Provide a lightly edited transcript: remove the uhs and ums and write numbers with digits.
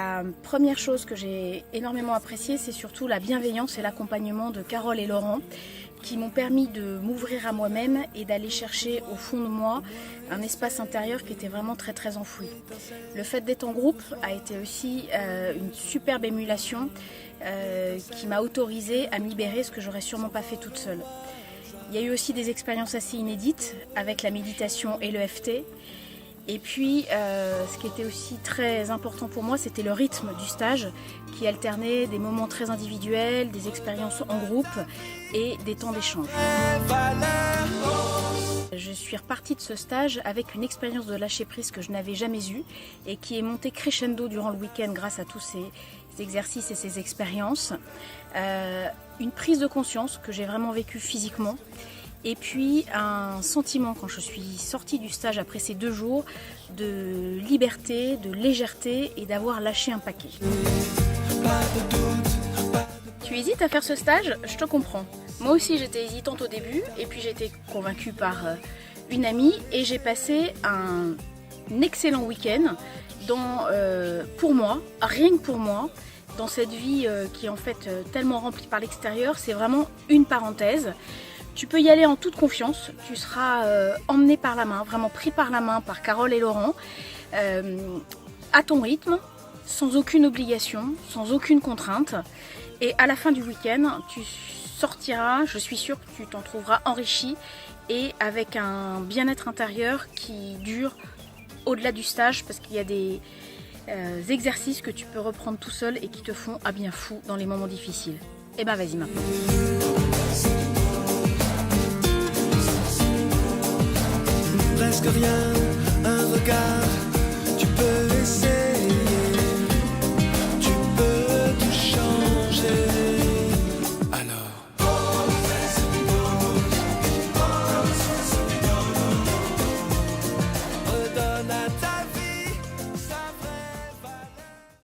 La première chose que j'ai énormément appréciée, c'est surtout la bienveillance et l'accompagnement de Carole et Laurent qui m'ont permis de m'ouvrir à moi-même et d'aller chercher au fond de moi un espace intérieur qui était vraiment très enfoui. Le fait d'être en groupe a été aussi une superbe émulation qui m'a autorisée à me libérer, ce que j'aurais sûrement pas fait toute seule. Il y a eu aussi des expériences assez inédites avec la méditation et le FT. Et puis, ce qui était aussi très important pour moi, c'était le rythme du stage qui alternait des moments très individuels, des expériences en groupe et des temps d'échange. Je suis repartie de ce stage avec une expérience de lâcher prise que je n'avais jamais eue et qui est montée crescendo durant le week-end grâce à tous ces exercices et ces expériences. Une prise de conscience que j'ai vraiment vécue physiquement. Et puis un sentiment quand je suis sortie du stage après ces 2 jours de liberté, de légèreté et d'avoir lâché un paquet. Tu hésites à faire ce stage? Je te comprends. Moi aussi j'étais hésitante au début et puis j'ai été convaincue par une amie et j'ai passé un excellent week-end pour moi, rien que pour moi. Dans cette vie qui est en fait tellement remplie par l'extérieur, c'est vraiment une parenthèse. Tu peux y aller en toute confiance, tu seras emmené par la main, vraiment pris par la main par Carole et Laurent, à ton rythme, sans aucune obligation, sans aucune contrainte. Et à la fin du week-end, tu sortiras, je suis sûre que tu t'en trouveras enrichi et avec un bien-être intérieur qui dure au-delà du stage parce qu'il y a des exercices que tu peux reprendre tout seul et qui te font à bien fou dans les moments difficiles. Et ben vas-y maintenant. Presque rien, un regard.